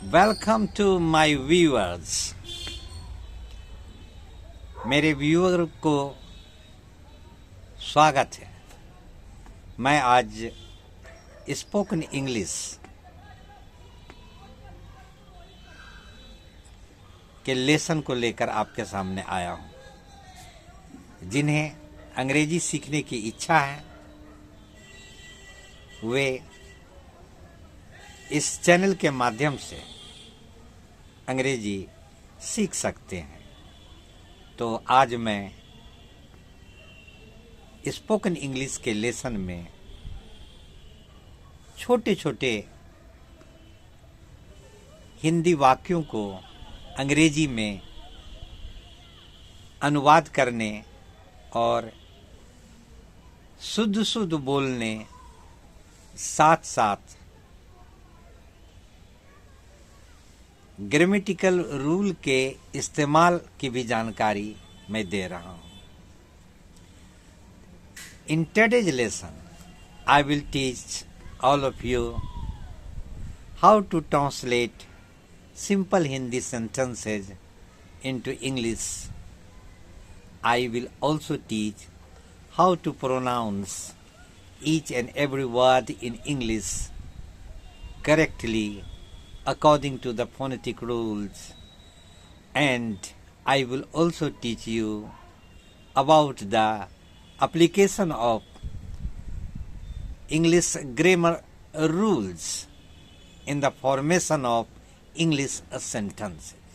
Welcome to my viewers. मेरे viewer को स्वागत है। मैं आज स्पोकन इंग्लिश के लेसन को लेकर आपके सामने आया हूं। जिन्हें अंग्रेजी सीखने की इच्छा है वे इस चैनल के माध्यम से अंग्रेजी सीख सकते हैं। तो आज मैं स्पोकन इंग्लिश के लेसन में छोटे छोटे हिंदी वाक्यों को अंग्रेजी में अनुवाद करने और शुद्ध शुद्ध बोलने साथ साथ ग्रामेटिकल रूल के इस्तेमाल की भी जानकारी मैं दे रहा हूं। In today's lesson, I will teach all of you how to translate simple Hindi sentences into English. I will also teach how to pronounce each and every word in English correctly according to the phonetic rules, and I will also teach you about the application of English grammar rules in the formation of English sentences.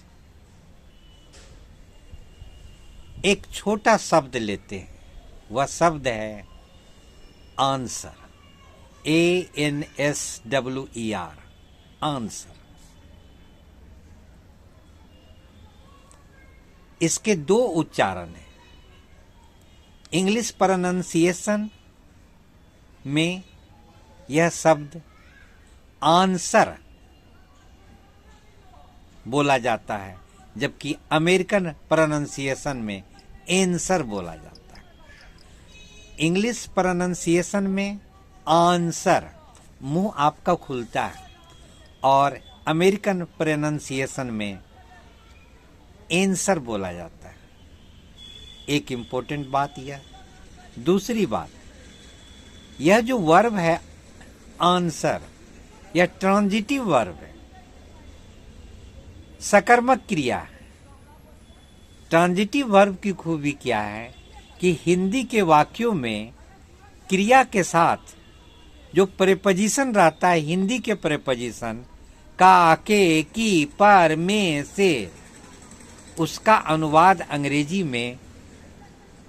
एक छोटा शब्द लेते हैं, वह शब्द है answer, ANSWER, answer. इसके दो उच्चारण हैं। इंग्लिश प्रोनंसिएशन में यह शब्द आंसर बोला जाता है, जबकि अमेरिकन प्रोनंसिएशन में एंसर बोला जाता है। इंग्लिश प्रोनंसिएशन में आंसर मुंह आपका खुलता है और अमेरिकन प्रोनंसिएशन में एंसर बोला जाता है। एक इम्पोर्टेंट बात यह। दूसरी बात, यह जो वर्ब है आंसर, यह ट्रांजिटिव वर्ब है, सकर्मक क्रिया है। ट्रांजिटिव वर्ब की खूबी क्या है कि हिंदी के वाक्यों में क्रिया के साथ जो प्रेपोजिशन रहता है, हिंदी के प्रेपोजिशन का, के, की, पर, में, से, उसका अनुवाद अंग्रेजी में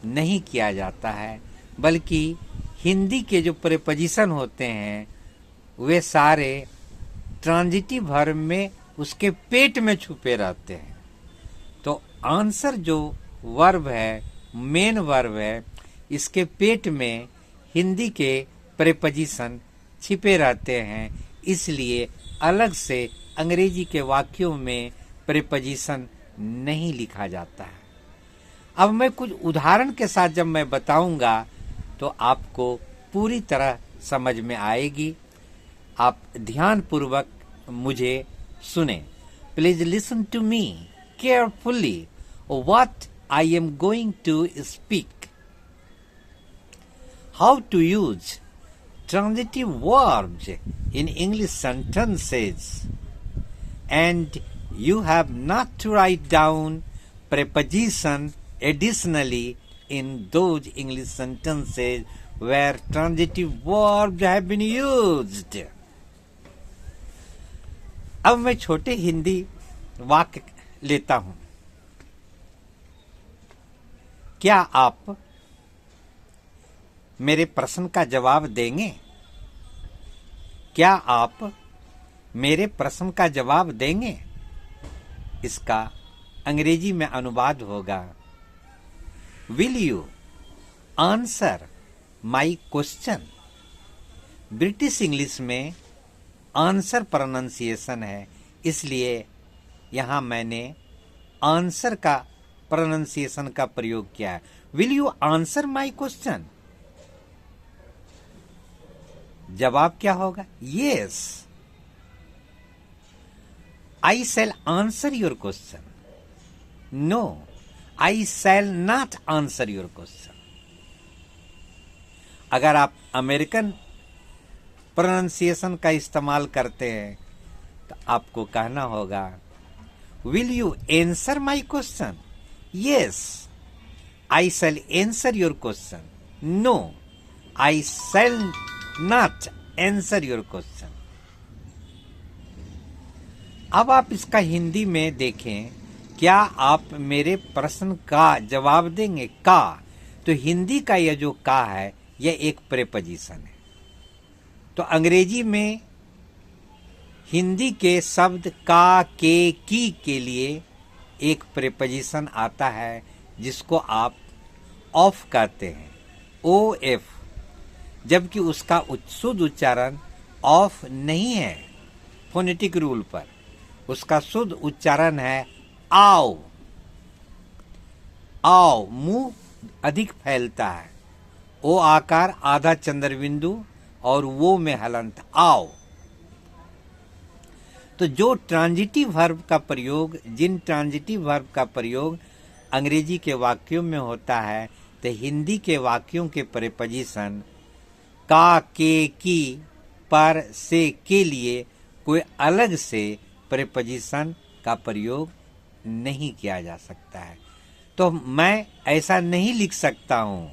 नहीं किया जाता है, बल्कि हिंदी के जो प्रेपोजिशन होते हैं वे सारे ट्रांजिटिव वर्ब में उसके पेट में छुपे रहते हैं। तो आंसर जो वर्ब है, मेन वर्ब है, इसके पेट में हिंदी के प्रेपोजिशन छिपे रहते हैं, इसलिए अलग से अंग्रेजी के वाक्यों में प्रेपोजिशन नहीं लिखा जाता है। अब मैं कुछ उदाहरण के साथ जब मैं बताऊंगा तो आपको पूरी तरह समझ में आएगी। आप ध्यानपूर्वक मुझे सुने। Please listen to me carefully what I am going to speak. How to use transitive verbs in English sentences, and you have not to write down preposition additionally in those English sentences where transitive verbs have been used. अब मैं छोटे हिंदी वाक्य लेता हूं। क्या आप मेरे प्रश्न का जवाब देंगे? क्या आप मेरे प्रश्न का जवाब देंगे? इसका अंग्रेजी में अनुवाद होगा, will you answer my question. British English में आंसर प्रोनंसिएशन है, इसलिए यहां मैंने आंसर का प्रोनंसिएशन का प्रयोग किया है। Will you answer my question? जवाब क्या होगा? Yes. I shall answer your question. No, I shall not answer your question. अगर आप अमेरिकन प्रोनाउंसिएशन का इस्तेमाल करते हैं तो आपको कहना होगा, Will you answer my question? Yes, I shall answer your question. No, I shall not answer your question. अब आप इसका हिंदी में देखें, क्या आप मेरे प्रश्न का जवाब देंगे? का, तो हिंदी का यह जो का है यह एक प्रेपोजिशन है। तो अंग्रेजी में हिंदी के शब्द का, के, की के लिए एक प्रेपोजिशन आता है जिसको आप ऑफ कहते हैं, ओ एफ, जबकि उसका शुद्ध उच्चारण ऑफ नहीं है। फोनेटिक रूल पर उसका शुद्ध उच्चारण है आओ। आओ, मुंह अधिक फैलता है, ओ आकार आधा चंद्रबिंदु और वो में हलंत, आओ। तो जो ट्रांजिटिव वर्ब का प्रयोग, जिन ट्रांजिटिव वर्ब का प्रयोग अंग्रेजी के वाक्यों में होता है, तो हिंदी के वाक्यों के प्रेपोजिशन का, के, की, पर, से के लिए कोई अलग से प्रेपोजिशन का प्रयोग नहीं किया जा सकता है। तो मैं ऐसा नहीं लिख सकता हूं,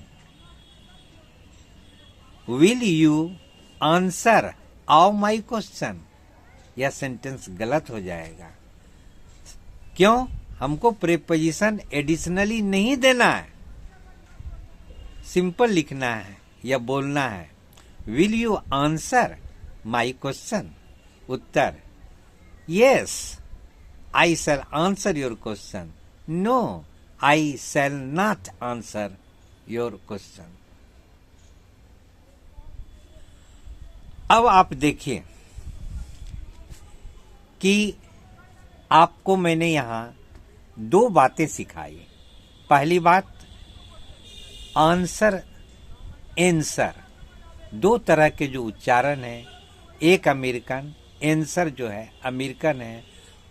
will you answer all my question. यह सेंटेंस गलत हो जाएगा। क्यों? हमको प्रेपोजिशन एडिशनली नहीं देना है, सिंपल लिखना है या बोलना है, will you answer my question. उत्तर, yes I shall answer your question. No, I shall not answer your question. अब आप देखिए कि आपको मैंने यहां दो बातें सिखाई। पहली बात, आंसर, एंसर, दो तरह के जो उच्चारण है, एक अमेरिकन, एंसर जो है अमेरिकन है,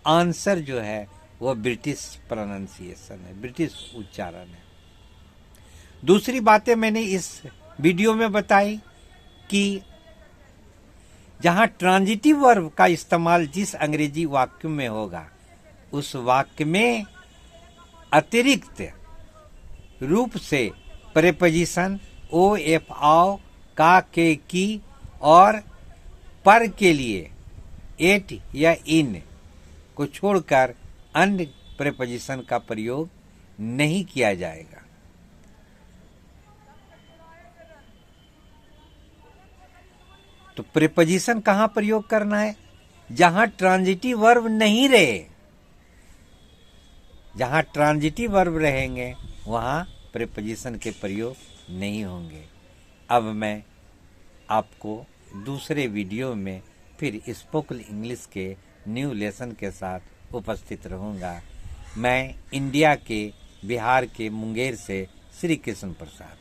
आंसर जो है वह ब्रिटिश प्रोनाउंसिएशन है, ब्रिटिश उच्चारण है। दूसरी बातें मैंने इस वीडियो में बताई कि जहां ट्रांजिटिव वर्ब का इस्तेमाल जिस अंग्रेजी वाक्य में होगा, उस वाक्य में अतिरिक्त रूप से प्रेपोजिशन ओ, एफ, आओ, का, के, की और पर के लिए एट या इन को छोड़कर अन्य प्रेपोजिशन का प्रयोग नहीं किया जाएगा। तो प्रेपोजिशन कहां प्रयोग करना है? जहां ट्रांजिटिव वर्ब नहीं रहे। जहां ट्रांजिटिव वर्ब रहेंगे वहां प्रेपोजिशन के प्रयोग नहीं होंगे। अब मैं आपको दूसरे वीडियो में फिर स्पोकन इंग्लिश के न्यू लेसन के साथ उपस्थित रहूंगा। मैं इंडिया के बिहार के मुंगेर से श्री कृष्ण प्रसाद।